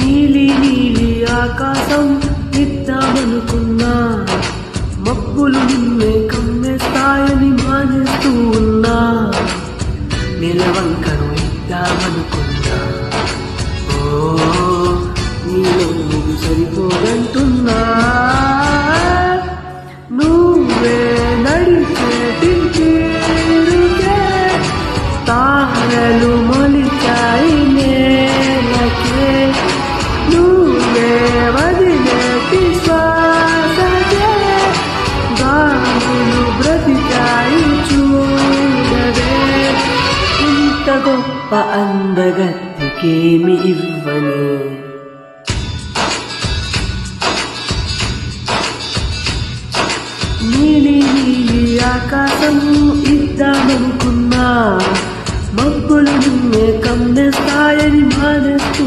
నీలి నీలి ఆకాశం ఇద్దామనుకున్నా, మబ్బులు నిన్నే కమ్మేస్తాయని మానేస్తూ ఉన్నా. నిలవంకను ఇద్దామనుకున్నా, ఓ నీలో నువ్వు సరిపోదంటున్నా. నువ్వే నడిచేటి తీరుకే తారలు మొలిచాయి నేలకే, నువ్వే వదిలేటి శ్వాసకే గాలులు బ్రతికాయి చూడవే. ఇంత గొప్ప అందగత్తికేమి ఇవ్వనే, నీలి నీలి ఆకాశం ఇద్దామనుకున్నా, మబ్బులు నిన్నే కమ్మేస్తాయని మానేస్తూ